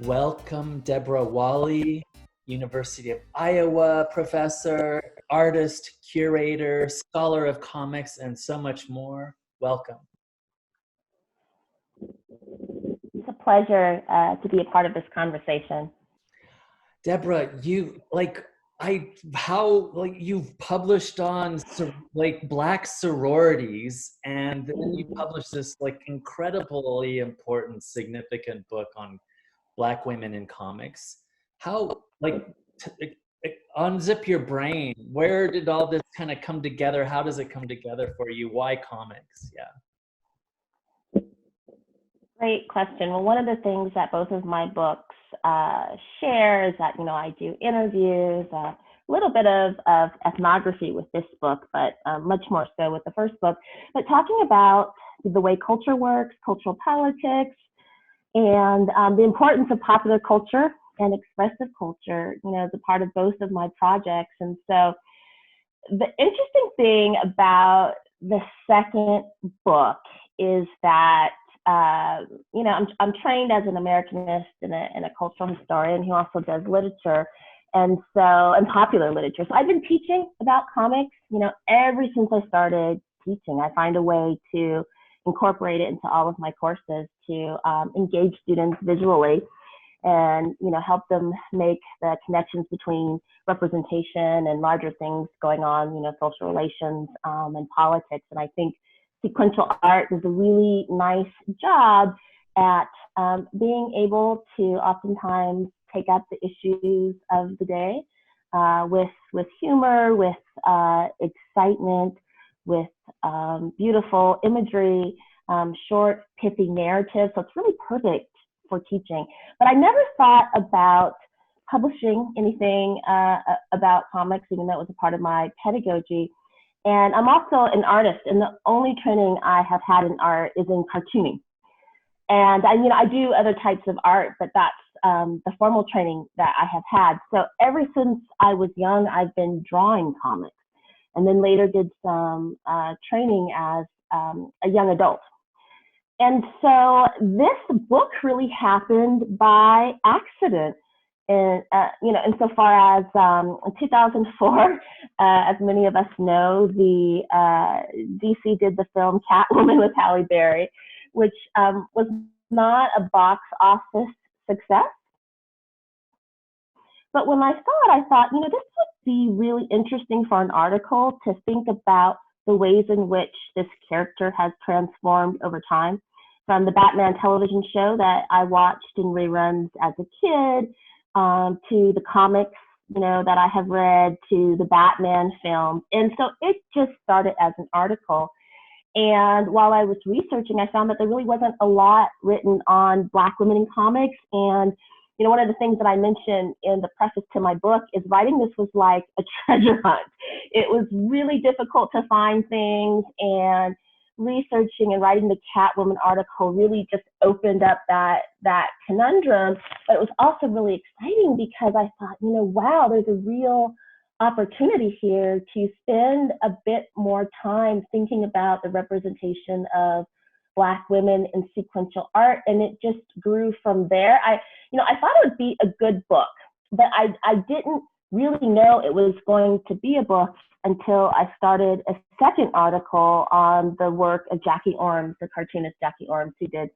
Welcome, Deborah Whaley, University of Iowa professor, artist, curator, scholar of comics, and so much more. Welcome. It's a pleasure to be a part of this conversation. Deborah, you've published on Black sororities, and then you published this incredibly important, significant book on Black women in comics. How unzip your brain. Where did all this kind of come together? How does it come together for you? Why comics? Yeah. Great question. Well, one of the things that both of my books share is that, I do interviews, a little bit of ethnography with this book, but much more so with the first book, but talking about the way culture works, cultural politics, and the importance of popular culture and expressive culture, as a part of both of my projects. And so the interesting thing about the second book is that I'm trained as an Americanist and a cultural historian who also does literature and popular literature. So I've been teaching about comics, ever since I started teaching. I find a way to incorporate it into all of my courses to engage students visually and, help them make the connections between representation and larger things going on, social relations and politics. And I think sequential art does a really nice job at being able to oftentimes take up the issues of the day with humor, with excitement, with beautiful imagery, short, pithy narratives. So it's really perfect for teaching. But I never thought about publishing anything about comics, even though it was a part of my pedagogy. And I'm also an artist, and the only training I have had in art is in cartooning. And I do other types of art, but that's the formal training that I have had. So ever since I was young, I've been drawing comics, and then later did some training as a young adult. And so this book really happened by accident. And, insofar as in 2004, as many of us know, the DC did the film Catwoman with Halle Berry, which was not a box office success. But when I saw it, I thought, this would be really interesting for an article to think about the ways in which this character has transformed over time, from the Batman television show that I watched in reruns as a kid, to the comics, that I have read, to the Batman film. And so it just started as an article. And while I was researching, I found that there really wasn't a lot written on Black women in comics. And, one of the things that I mentioned in the preface to my book is writing this was like a treasure hunt. It was really difficult to find things, and researching and writing the Catwoman article really just opened up that conundrum. But it was also really exciting because I thought, wow, there's a real opportunity here to spend a bit more time thinking about the representation of Black women in sequential art. And it just grew from there. I thought it would be a good book, but I didn't really know it was going to be a book until I started a second article on the work of Jackie Ormes, the cartoonist Jackie Ormes, who did,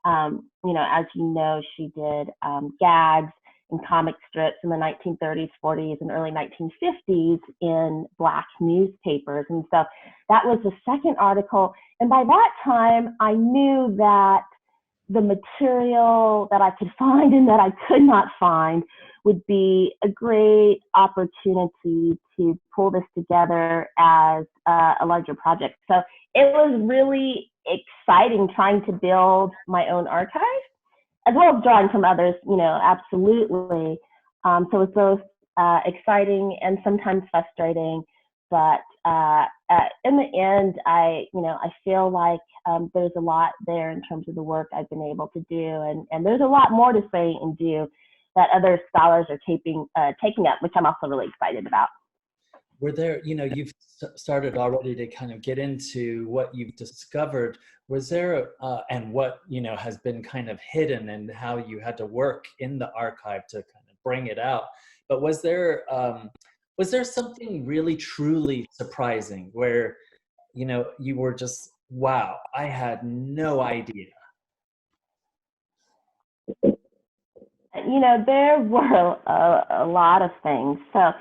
as she did gags and comic strips in the 1930s, 40s, and early 1950s in Black newspapers. And so that was the second article. And by that time, I knew that the material that I could find and that I could not find would be a great opportunity to pull this together as a larger project. So it was really exciting trying to build my own archive, as well as drawing from others, absolutely. So it's both exciting and sometimes frustrating, but in the end, I feel like there's a lot there in terms of the work I've been able to do, and there's a lot more to say and do that other scholars are taking up, which I'm also really excited about. were there, you know, you've started already to kind of get into what you've discovered. Was there, and what, you know, has been kind of hidden and how you had to work in the archive to kind of bring it out. But was there something really truly surprising where, you know, you were just, wow, I had no idea? You know, there were a lot of things. So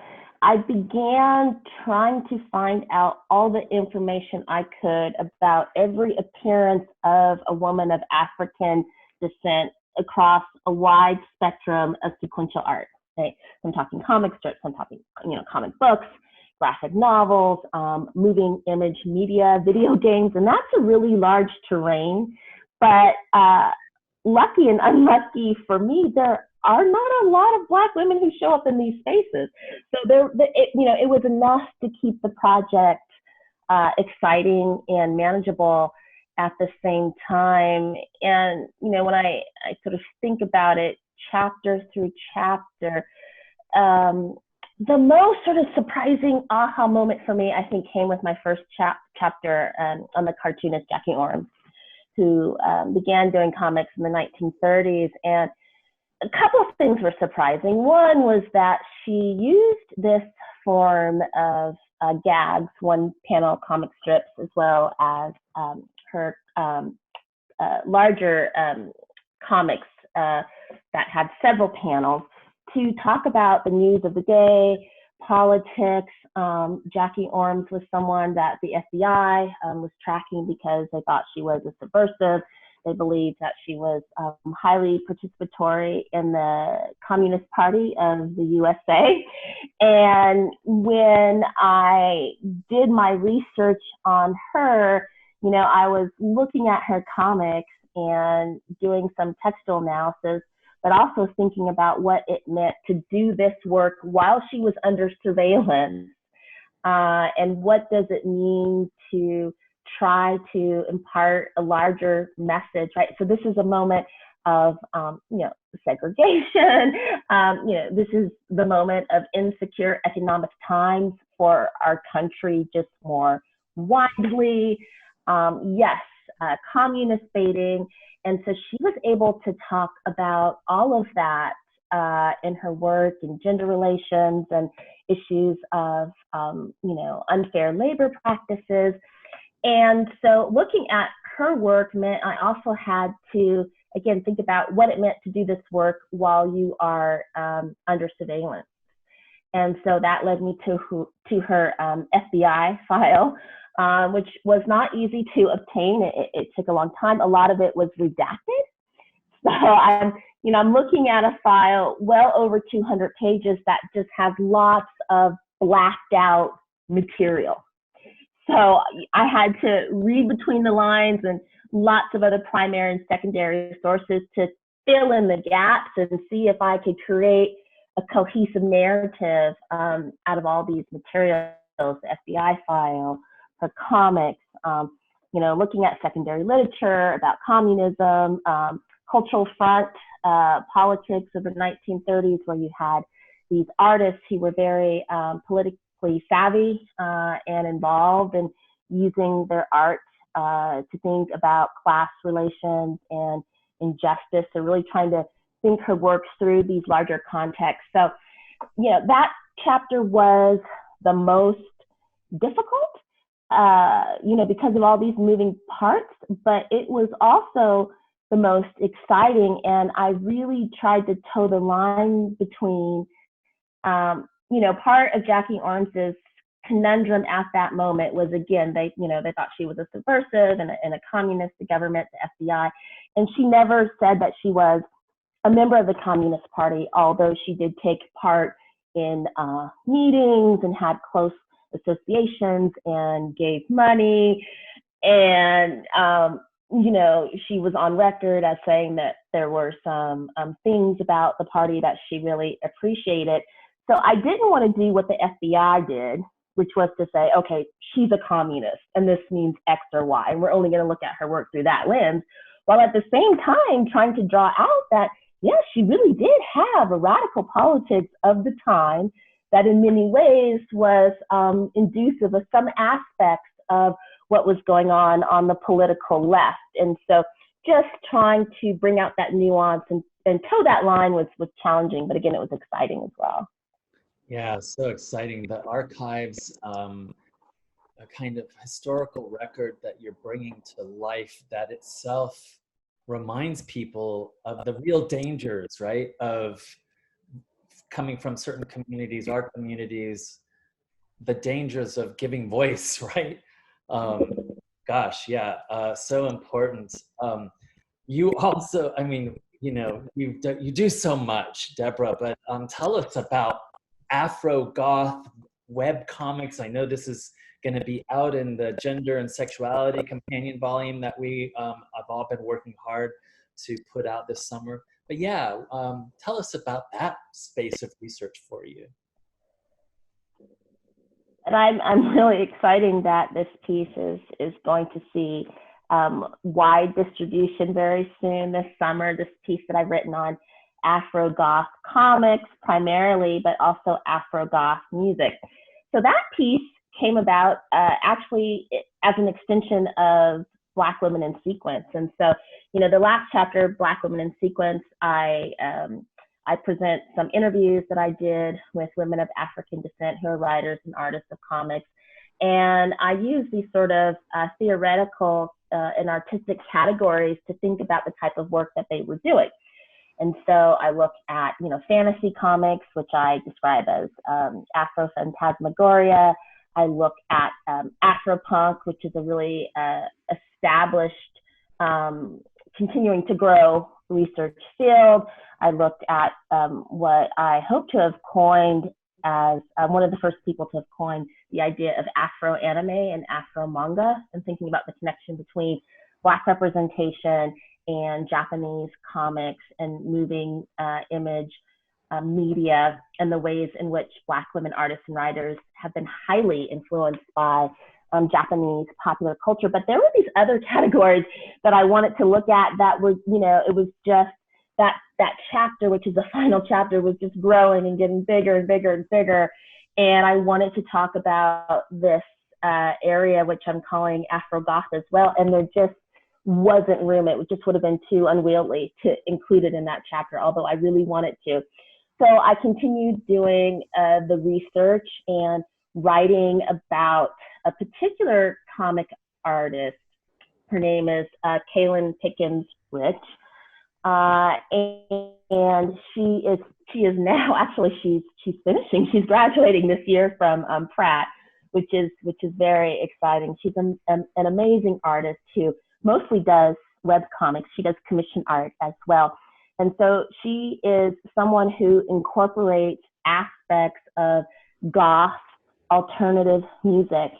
I began trying to find out all the information I could about every appearance of a woman of African descent across a wide spectrum of sequential art. Okay? I'm talking comic strips, I'm talking, you know, comic books, graphic novels, moving image media, video games, and that's a really large terrain. But lucky and unlucky for me, there are not a lot of Black women who show up in these spaces. So you know, it was enough to keep the project exciting and manageable at the same time. And you know, when I sort of think about it, chapter through chapter, the most sort of surprising aha moment for me, I think, came with my first chapter on the cartoonist Jackie Ormes, who began doing comics in the 1930s. And a couple of things were surprising. One was that she used this form of gags, one-panel comic strips, as well as her larger comics that had several panels, to talk about the news of the day, politics. Jackie Ormes was someone that the FBI was tracking because they thought she was a subversive. They believed that she was highly participatory in the Communist Party of the USA. And when I did my research on her, you know, I was looking at her comics and doing some textual analysis, but also thinking about what it meant to do this work while she was under surveillance. And what does it mean to try to impart a larger message, right? So this is a moment of, you know, segregation. You know, this is the moment of insecure economic times for our country, just more widely. Yes, communist baiting. And so she was able to talk about all of that in her work, in gender relations and issues of, you know, unfair labor practices. And so looking at her work meant I also had to, again, think about what it meant to do this work while you are under surveillance. And so that led me to her FBI file, which was not easy to obtain. It took a long time. A lot of it was redacted. So I'm looking at a file well over 200 pages that just has lots of blacked out material. So I had to read between the lines and lots of other primary and secondary sources to fill in the gaps and see if I could create a cohesive narrative out of all these materials, the FBI file, her comics, you know, looking at secondary literature about communism, cultural front politics of the 1930s, where you had these artists who were very politically savvy and involved in using their art to think about class relations and injustice. So really trying to think her work through these larger contexts. So, you know, that chapter was the most difficult, you know, because of all these moving parts, but it was also the most exciting. And I really tried to toe the line between, you know, part of Jackie Ormes's conundrum at that moment was, again, they thought she was a subversive and a communist, the government, the FBI. And she never said that she was a member of the Communist Party, although she did take part in meetings and had close associations and gave money. And, you know, she was on record as saying that there were some things about the party that she really appreciated. So I didn't want to do what the FBI did, which was to say, okay, she's a communist and this means X or Y, and we're only going to look at her work through that lens, while at the same time trying to draw out that, yes, she really did have a radical politics of the time that in many ways was inducive of some aspects of what was going on the political left. And so just trying to bring out that nuance and toe that line was challenging, but again, it was exciting as well. Yeah, so exciting. The archives, a kind of historical record that you're bringing to life that itself reminds people of the real dangers, right, of coming from certain communities, our communities, the dangers of giving voice, right? Gosh, yeah, so important. You also, I mean, you know, you do so much, Deborah, but tell us about Afrogoth webcomics. I know this is going to be out in the gender and sexuality companion volume that we have all been working hard to put out this summer. But yeah, tell us about that space of research for you. And I'm really excited that this piece is going to see wide distribution very soon this summer. This piece that I've written on Afrogoth comics primarily, but also Afrogoth music. So that piece came about actually as an extension of Black Women in Sequence. And so, you know, the last chapter, Black Women in Sequence, I present some interviews that I did with women of African descent who are writers and artists of comics. And I use these sort of theoretical and artistic categories to think about the type of work that they were doing. And so I look at, you know, fantasy comics, which I describe as Afro phantasmagoria. I look at Afropunk, which is a really established, continuing to grow research field. I looked at what I hope to have coined as one of the first people to have coined the idea of Afro anime and Afro manga, and thinking about the connection between Black representation and Japanese comics and moving image media, and the ways in which Black women artists and writers have been highly influenced by Japanese popular culture. But there were these other categories that I wanted to look at that was, you know, it was just that chapter, which is the final chapter, was just growing and getting bigger and bigger and bigger. And I wanted to talk about this area, which I'm calling Afrogoth as well. And there just wasn't room. It just would have been too unwieldy to include it in that chapter, although I really wanted to. So I continued doing the research and writing about a particular comic artist. Her name is Kaylin Pickens Rich. And she is now, actually she's finishing, she's graduating this year from Pratt, which is very exciting. She's an amazing artist who mostly does web comics. She does commission art as well. And so she is someone who incorporates aspects of goth, alternative music,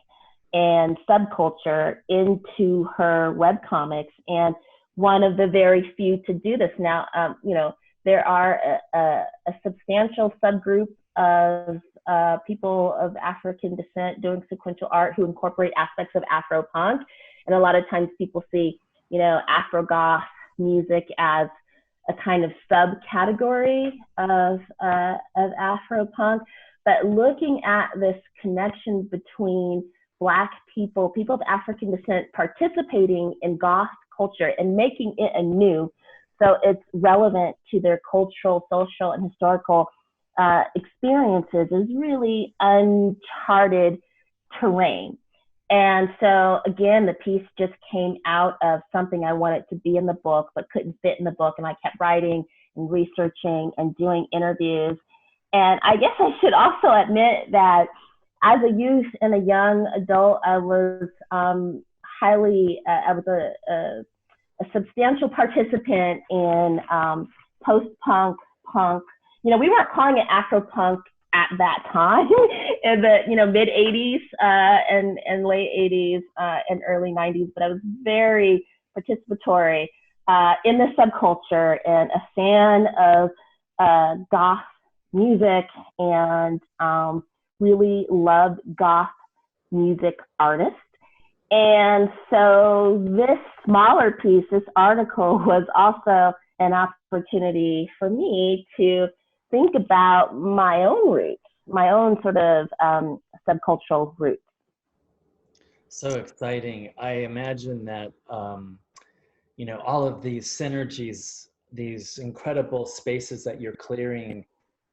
and subculture into her web comics. And one of the very few to do this. Now, you know, there are a substantial subgroup of people of African descent doing sequential art who incorporate aspects of Afropunk. And a lot of times people see, you know, Afrogoth music as a kind of subcategory of Afropunk. But looking at this connection between Black people of African descent participating in goth culture and making it anew, so it's relevant to their cultural, social, and historical experiences, is really uncharted terrain. And so again, the piece just came out of something I wanted to be in the book but couldn't fit in the book, and I kept writing and researching and doing interviews. And I guess I should also admit that as a youth and a young adult, I was I was a substantial participant in post-punk, punk. You know, we weren't calling it Afropunk at that time in the, you know, mid 80s and late 80s and early 90s, but I was very participatory in the subculture and a fan of goth music, and really loved goth music artists. And so this smaller piece, this article, was also an opportunity for me to think about my own roots my own sort of subcultural roots. So exciting. I imagine that, you know, all of these synergies, these incredible spaces that you're clearing,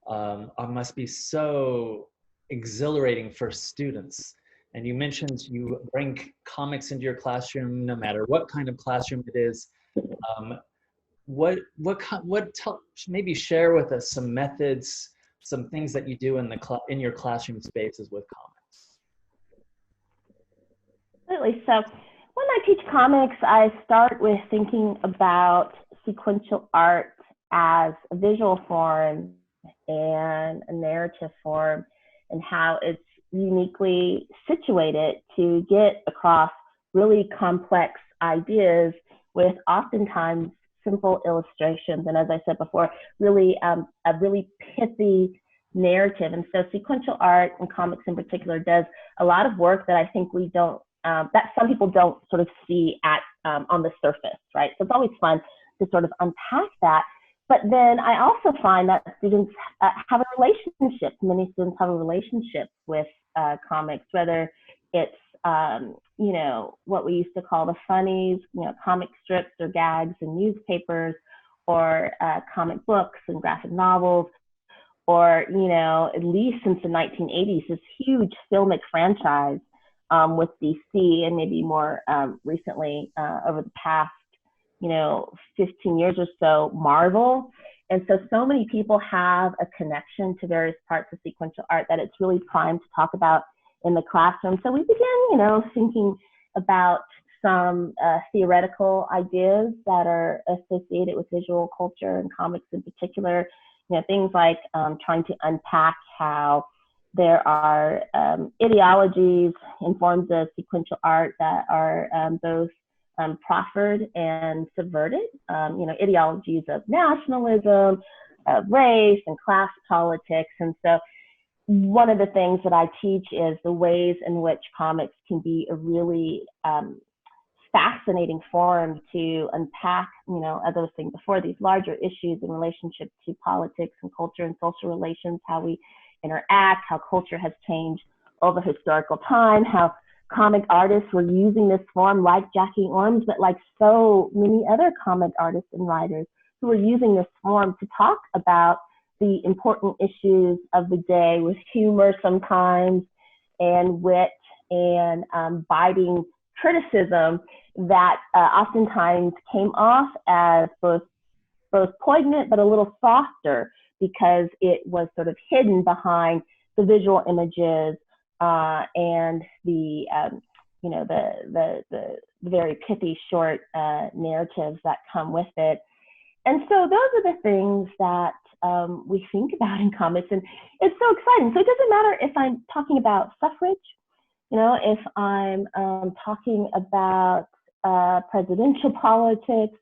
must be so exhilarating for students. And you mentioned you bring comics into your classroom, no matter what kind of classroom it is. Maybe share with us some methods, some things that you do in your classroom spaces with comics. Absolutely. So when I teach comics, I start with thinking about sequential art as a visual form and a narrative form, and how it's uniquely situated to get across really complex ideas with oftentimes simple illustrations. And as I said before, really a really pithy narrative. And so sequential art and comics in particular does a lot of work that I think we don't, that some people don't sort of see at on the surface, right? So it's always fun to sort of unpack that. But then I also find that students have a relationship. Many students have a relationship with comics, whether it's you know, what we used to call the funnies, you know, comic strips or gags in newspapers, or comic books and graphic novels, or, you know, at least since the 1980s, this huge filmic franchise with DC, and maybe more recently over the past, you know, 15 years or so, Marvel. And so many people have a connection to various parts of sequential art that it's really primed to talk about in the classroom. So we begin, you know, thinking about some theoretical ideas that are associated with visual culture and comics in particular. You know, things like trying to unpack how there are ideologies and forms of sequential art that are both proffered and subverted. You know, ideologies of nationalism, of race and class politics. And so one of the things that I teach is the ways in which comics can be a really fascinating form to unpack, you know, as I was saying before, these larger issues in relationship to politics and culture and social relations, how we interact, how culture has changed over historical time, how comic artists were using this form like Jackie Ormes, but like so many other comic artists and writers who were using this form to talk about the important issues of the day with humor sometimes, and wit, and biting criticism that oftentimes came off as both poignant but a little softer, because it was sort of hidden behind the visual images and the you know, the very pithy short narratives that come with it. And so those are the things that we think about in comics, and it's so exciting. So it doesn't matter if I'm talking about suffrage, you know, if I'm talking about presidential politics,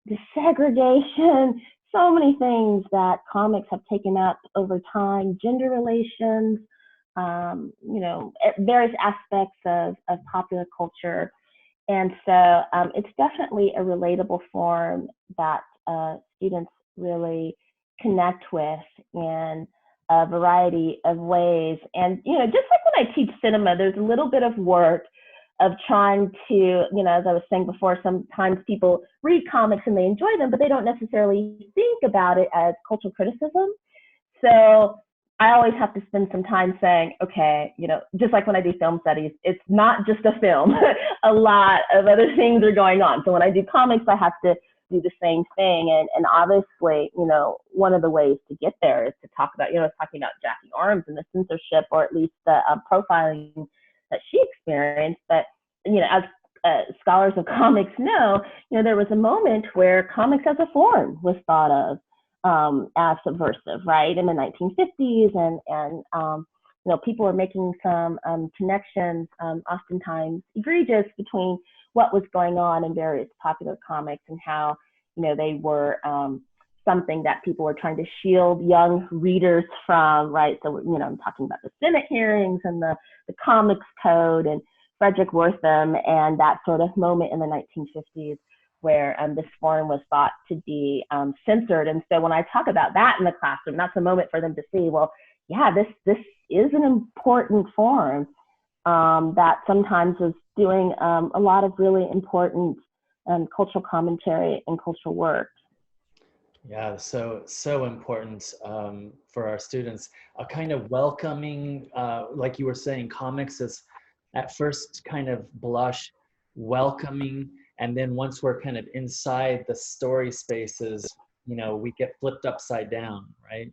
desegregation, so many things that comics have taken up over time, gender relations, you know, various aspects of popular culture. And so it's definitely a relatable form that students really connect with in a variety of ways. And, you know, just like when I teach cinema, there's a little bit of work of trying to, you know, as I was saying before, sometimes people read comics and they enjoy them, but they don't necessarily think about it as cultural criticism. So I always have to spend some time saying, okay, you know, just like when I do film studies, it's not just a film. A lot of other things are going on. So when I do comics, I have to do the same thing. And obviously, you know, one of the ways to get there is to talk about, you know, talking about Jackie Ormes and the censorship, or at least the profiling that she experienced. But, you know, as scholars of comics know, you know, there was a moment where comics as a form was thought of as subversive, right, in the 1950s, and you know, people were making some connections, oftentimes egregious, between what was going on in various popular comics and how, you know, they were something that people were trying to shield young readers from, right? So, you know, I'm talking about the Senate hearings and the Comics Code and Frederick Wortham, and that sort of moment in the 1950s where this form was thought to be censored. And so when I talk about that in the classroom, that's a moment for them to see, well, yeah, this is an important form that sometimes is doing a lot of really important cultural commentary and cultural work. Yeah, so important for our students. A kind of welcoming, like you were saying, comics is at first kind of blush welcoming, and then once we're kind of inside the story spaces, you know, we get flipped upside down, right?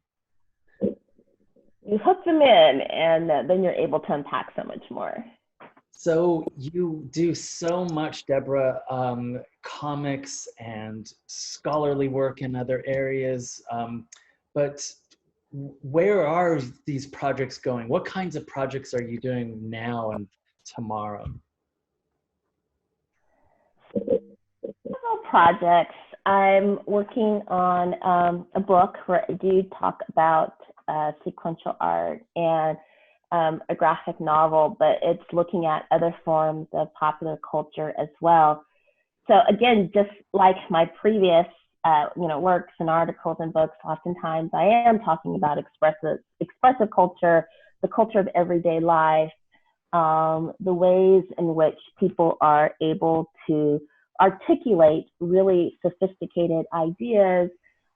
You hook them in, and then you're able to unpack so much more. So you do so much, Deborah, comics and scholarly work in other areas, but where are these projects going? What kinds of projects are you doing now and tomorrow? Several projects. I'm working on a book where I do talk about sequential art and a graphic novel, but it's looking at other forms of popular culture as well. So again, just like my previous works and articles and books, oftentimes I am talking about expressive culture, the culture of everyday life, the ways in which people are able to articulate really sophisticated ideas,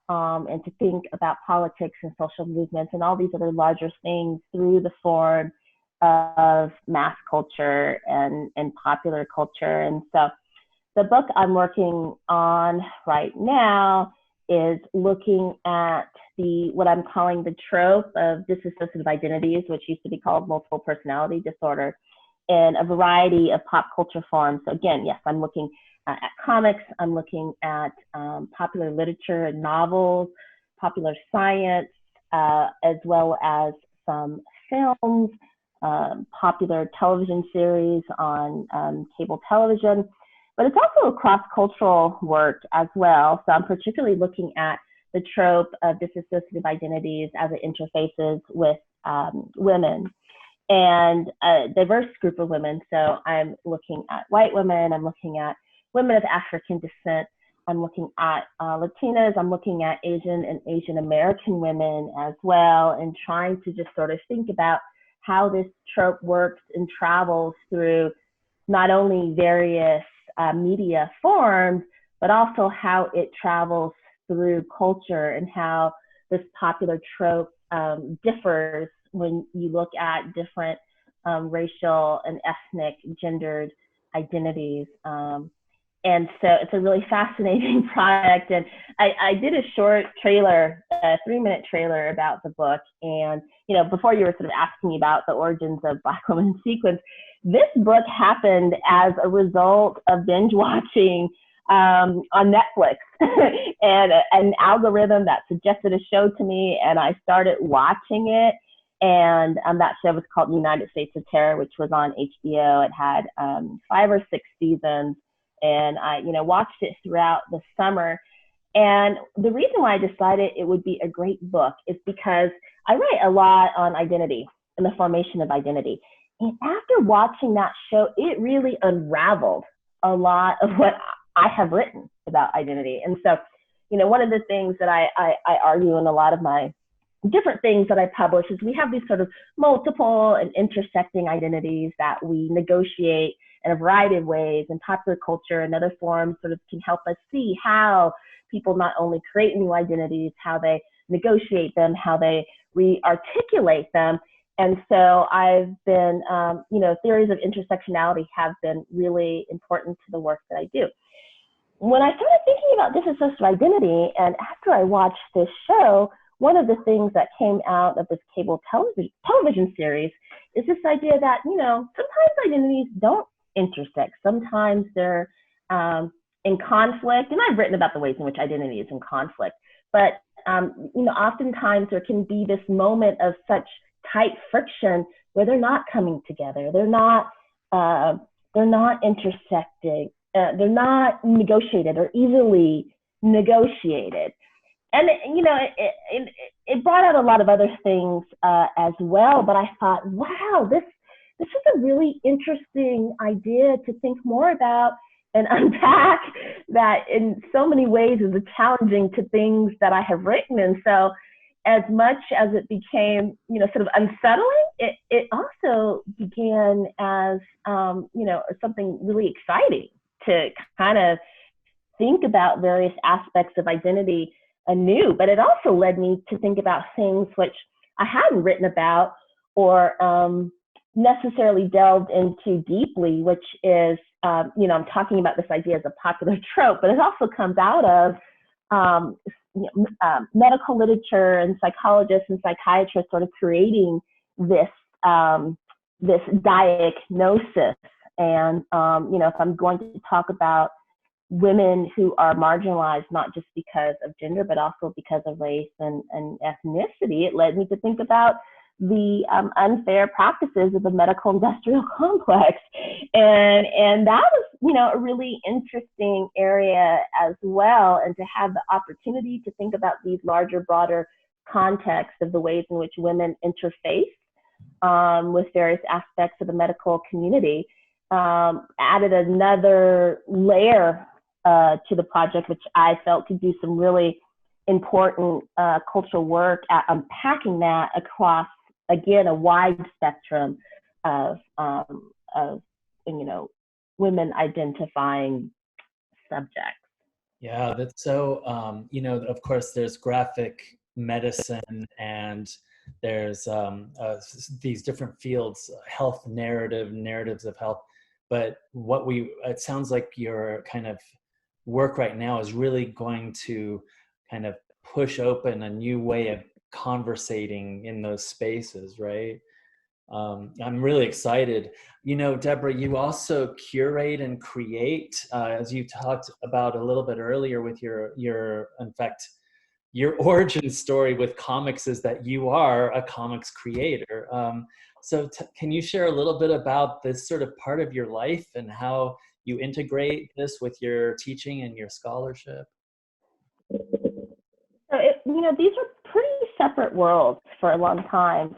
and to think about politics and social movements and all these other larger things through the form of mass culture and popular culture. And so the book I'm working on right now is looking at what I'm calling the trope of dissociative identities, which used to be called multiple personality disorder, in a variety of pop culture forms. So again, yes, I'm looking at comics, I'm looking at popular literature and novels, popular science, as well as some films, popular television series on cable television, but it's also cross-cultural work as well. So I'm particularly looking at the trope of dissociative identities as it interfaces with women and a diverse group of women. So I'm looking at white women, I'm looking at women of African descent, I'm looking at Latinas, I'm looking at Asian and Asian American women as well, and trying to just sort of think about how this trope works and travels through not only various media forms, but also how it travels through culture and how this popular trope differs when you look at different racial and ethnic gendered identities. And so it's a really fascinating project. And I did a short trailer, a 3-minute trailer about the book. And, you know, before you were sort of asking me about the origins of Black Women in Sequence, this book happened as a result of binge watching on Netflix and an algorithm that suggested a show to me, and I started watching it. And that show was called United States of Terror, which was on HBO. It had 5 or 6 seasons, and I, watched it throughout the summer. And the reason why I decided it would be a great book is because I write a lot on identity and the formation of identity. And after watching that show, it really unraveled a lot of what I have written about identity. And so, one of the things that I argue in a lot of my different things that I publish is we have these sort of multiple and intersecting identities that we negotiate in a variety of ways, and popular culture and other forms sort of can help us see how people not only create new identities, how they negotiate them, how they re-articulate them. And so I've been, theories of intersectionality have been really important to the work that I do. When I started thinking about dissociative identity, and after I watched this show, one of the things that came out of this cable television series is this idea that, sometimes identities don't intersect. Sometimes they're in conflict. And I've written about the ways in which identity is in conflict. But, oftentimes there can be this moment of such tight friction where they're not coming together. They're not intersecting. They're not negotiated or easily negotiated. And, it brought out a lot of other things as well. But I thought, wow, this is a really interesting idea to think more about and unpack, that in so many ways is challenging to things that I have written. And so as much as it became, sort of unsettling, it also began as, something really exciting to kind of think about various aspects of identity anew. But it also led me to think about things which I hadn't written about or necessarily delved into deeply, which is, I'm talking about this idea as a popular trope, but it also comes out of medical literature and psychologists and psychiatrists sort of creating this this diagnosis. And if I'm going to talk about women who are marginalized, not just because of gender, but also because of race and ethnicity, it led me to think about the unfair practices of the medical industrial complex. And that was, a really interesting area as well. And to have the opportunity to think about these larger, broader contexts of the ways in which women interface with various aspects of the medical community added another layer to the project, which I felt could do some really important cultural work at unpacking that across, again, a wide spectrum of women identifying subjects. Yeah, that's so, of course, there's graphic medicine and there's these different fields, health narratives of health. But it sounds like your kind of work right now is really going to kind of push open a new way of conversating in those spaces, right? I'm really excited. Deborah, you also curate and create, as you talked about a little bit earlier with your origin story with comics is that you are a comics creator. So can you share a little bit about this sort of part of your life and how you integrate this with your teaching and your scholarship? So, these are pretty separate worlds for a long time.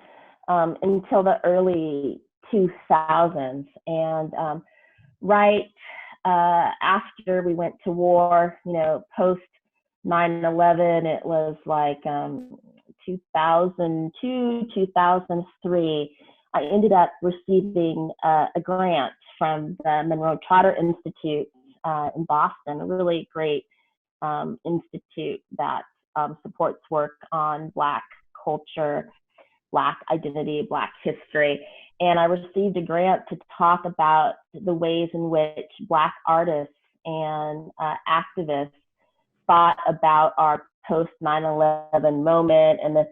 Until the early 2000s. And right after we went to war, post 9/11, it was like 2002, 2003, I ended up receiving a grant from the Monroe Trotter Institute in Boston, a really great institute that supports work on Black culture, Black identity, Black history. And I received a grant to talk about the ways in which Black artists and activists thought about our post 9/11 moment and the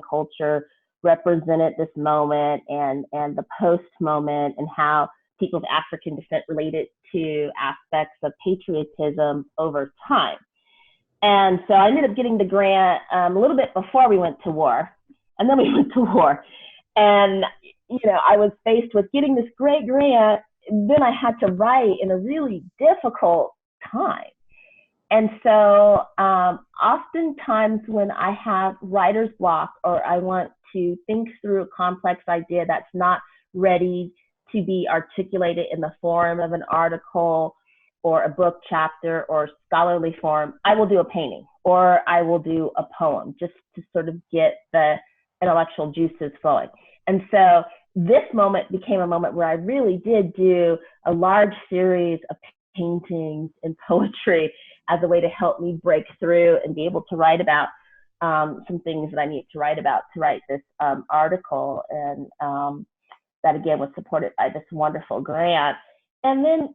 culture represented this moment and the post moment, and how people of African descent related to aspects of patriotism over time. And so I ended up getting the grant a little bit before we went to war. And then we went to war. And, I was faced with getting this great grant. Then I had to write in a really difficult time. And so oftentimes when I have writer's block or I want to think through a complex idea that's not ready to be articulated in the form of an article or a book chapter or scholarly form, I will do a painting or I will do a poem just to sort of get the intellectual juices flowing. And so this moment became a moment where I really did do a large series of paintings and poetry as a way to help me break through and be able to write about some things that I need to write about to write this article. And that again was supported by this wonderful grant. And then,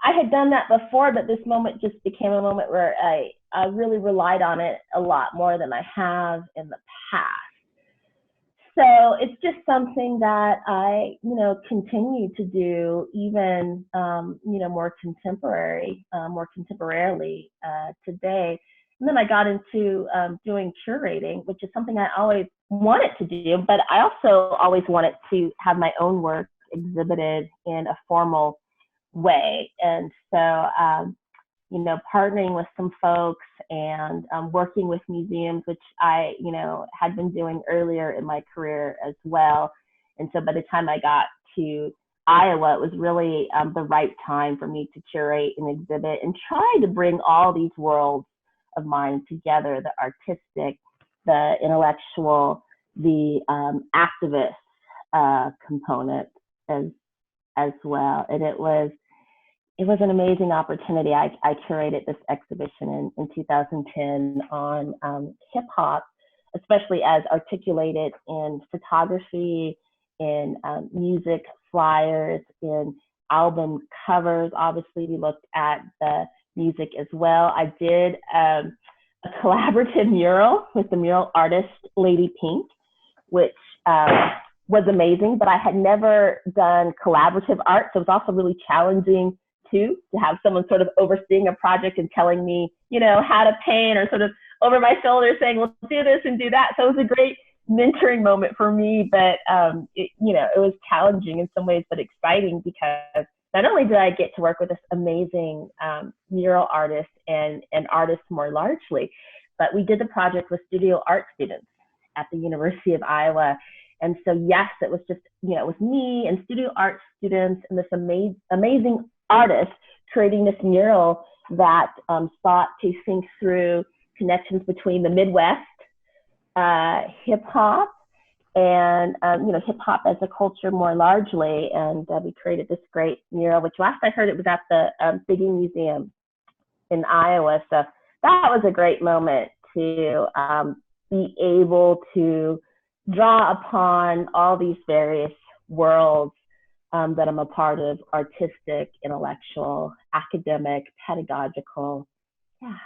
I had done that before, but this moment just became a moment where I really relied on it a lot more than I have in the past. So it's just something that I, continue to do even, more contemporarily today. And then I got into doing curating, which is something I always wanted to do, but I also always wanted to have my own work exhibited in a formal way. And so, partnering with some folks and working with museums, which I, had been doing earlier in my career as well. And so by the time I got to Iowa, it was really the right time for me to curate an exhibit and try to bring all these worlds of mine together, the artistic, the intellectual, the activist component as well. And it was an amazing opportunity. I curated this exhibition in 2010 on hip hop, especially as articulated in photography, in music, flyers, in album covers. Obviously, we looked at the music as well. I did a collaborative mural with the mural artist Lady Pink, which was amazing, but I had never done collaborative art, so it was also really challenging too, to have someone sort of overseeing a project and telling me, you know, how to paint, or sort of over my shoulder saying, well, do this and do that. So it was a great mentoring moment for me, but it was challenging in some ways, but exciting, because not only did I get to work with this amazing mural artist and artists more largely, but we did the project with studio art students at the University of Iowa. And so, yes, it was just, you know, it was me and studio art students and this amazing artist creating this mural that sought to think through connections between the Midwest, hip hop, and hip hop as a culture more largely. And we created this great mural, which last I heard it was at the Biggie Museum in Iowa. So that was a great moment to be able to draw upon all these various worlds that I'm a part of: artistic, intellectual, academic, pedagogical. Yeah.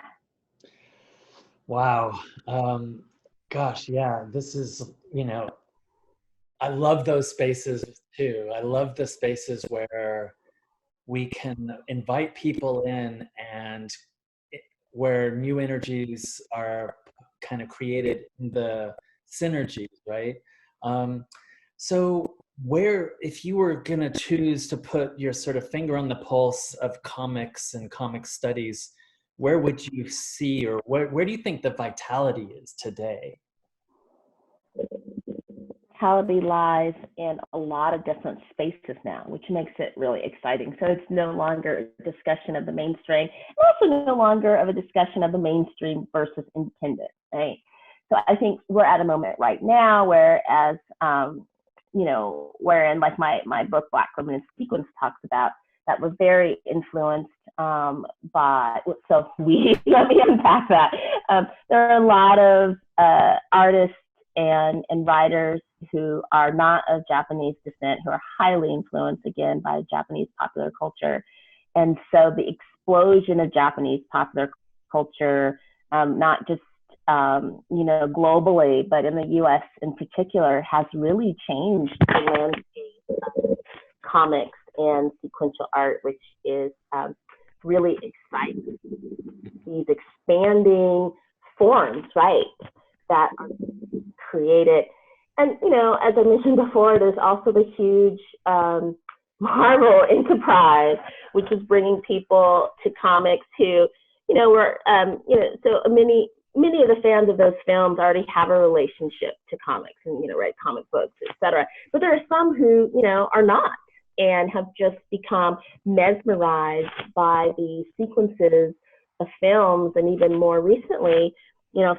Wow. Gosh, yeah, this is, you know, I love those spaces too. I love the spaces where we can invite people in and where new energies are kind of created in the synergies, right? So where, if you were going to choose to put your sort of finger on the pulse of comics and comic studies, where would you see, or where do you think the vitality is today? Vitality lies in a lot of different spaces now, which makes it really exciting. So it's no longer a discussion of the mainstream, and also no longer of a discussion of the mainstream versus independent, right? So I think we're at a moment right now where, as wherein like my book Black Women in Sequence talks about, that was very influenced by, so let me unpack that. There are a lot of artists and writers who are not of Japanese descent, who are highly influenced, again, by Japanese popular culture. And so the explosion of Japanese popular culture, not just globally, but in the US in particular, has really changed the landscape of comics and sequential art, which is really exciting. These expanding forms, right, that are created. And, as I mentioned before, there's also the huge Marvel enterprise, which is bringing people to comics who, were, so many of the fans of those films already have a relationship to comics and, write comic books, etc. But there are some who, are not, and have just become mesmerized by the sequences of films, and even more recently,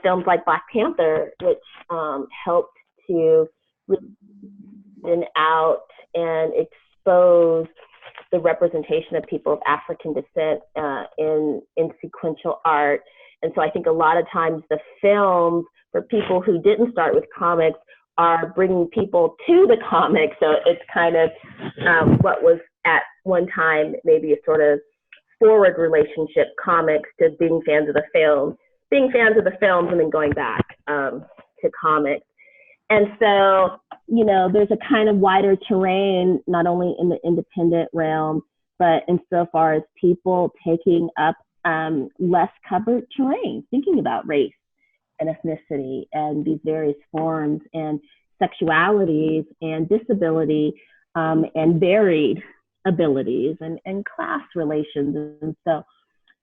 films like Black Panther, which helped to out and expose the representation of people of African descent in sequential art. And so I think a lot of times the films, for people who didn't start with comics, are bringing people to the comics. So it's kind of what was at one time maybe a sort of forward relationship, comics to being fans of the film, and then going back to comics. And so, there's a kind of wider terrain, not only in the independent realm, but insofar as people taking up less covered terrain, thinking about race and ethnicity and these various forms and sexualities and disability and varied abilities and class relations. And so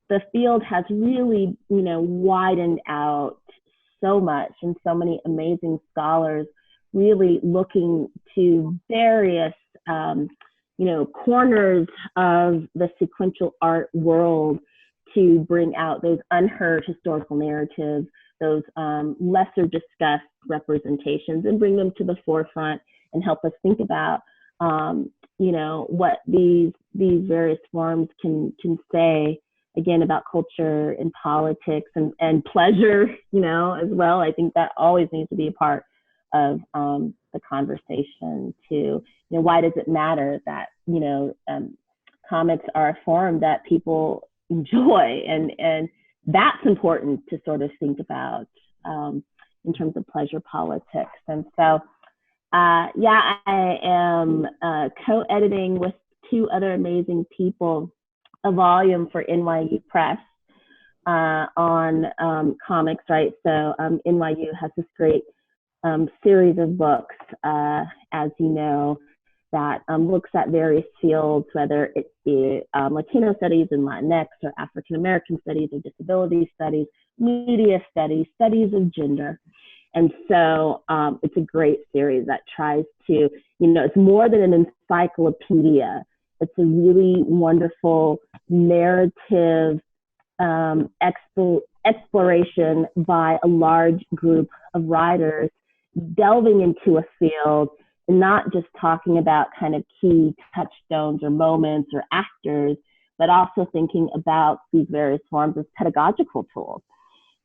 the field has really, widened out so much, and so many amazing scholars really looking to various corners of the sequential art world to bring out those unheard historical narratives, those lesser discussed representations, and bring them to the forefront and help us think about, what these various forms can say, again, about culture and politics and pleasure, as well. I think that always needs to be a part of the conversation too. Why does it matter that, comics are a form that people enjoy? And that's important to sort of think about in terms of pleasure politics. And so, I am co-editing with two other amazing people a volume for NYU Press on comics, right? So NYU has this great series of books, as you know, that looks at various fields, whether it be Latino studies and Latinx, or African American studies or disability studies, media studies, studies of gender. And so it's a great series that tries to, it's more than an encyclopedia. It's a really wonderful narrative exploration by a large group of writers delving into a field and not just talking about kind of key touchstones or moments or actors, but also thinking about these various forms as pedagogical tools.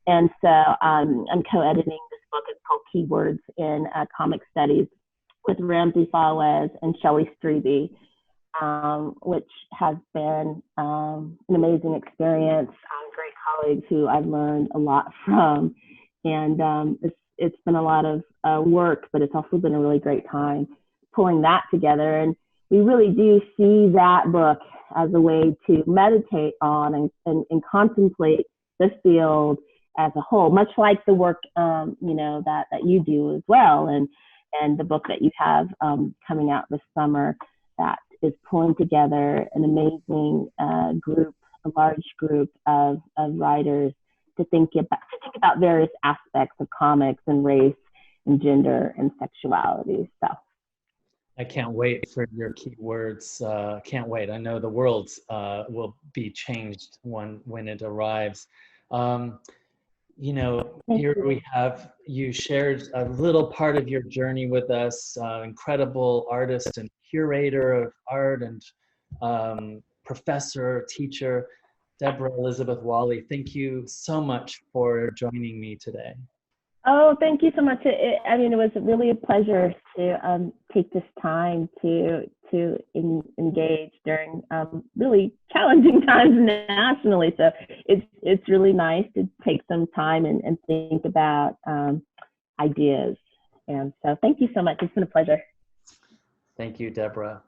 And so I'm co-editing this book. It's called Keywords in Comic Studies with Ramsey Fawaz and Shelley Strebe, which has been an amazing experience. Great colleagues who I've learned a lot from. And it's been a lot of work, but it's also been a really great time pulling that together. And we really do see that book as a way to meditate on and contemplate the field as a whole, much like the work, that you do as well. And the book that you have coming out this summer that is pulling together an amazing group, a large group of writers to think about various aspects of comics and race and gender and sexuality. So I can't wait for your keywords. Can't wait. I know the world will be changed when it arrives. Here we have, you shared a little part of your journey with us, incredible artist and curator of art and professor, teacher, Deborah Elizabeth Whaley. Thank you so much for joining me today. Oh, thank you so much. It was really a pleasure to take this time to engage during really challenging times nationally. So it's really nice to take some time and think about ideas. And so thank you so much. It's been a pleasure. Thank you, Deborah.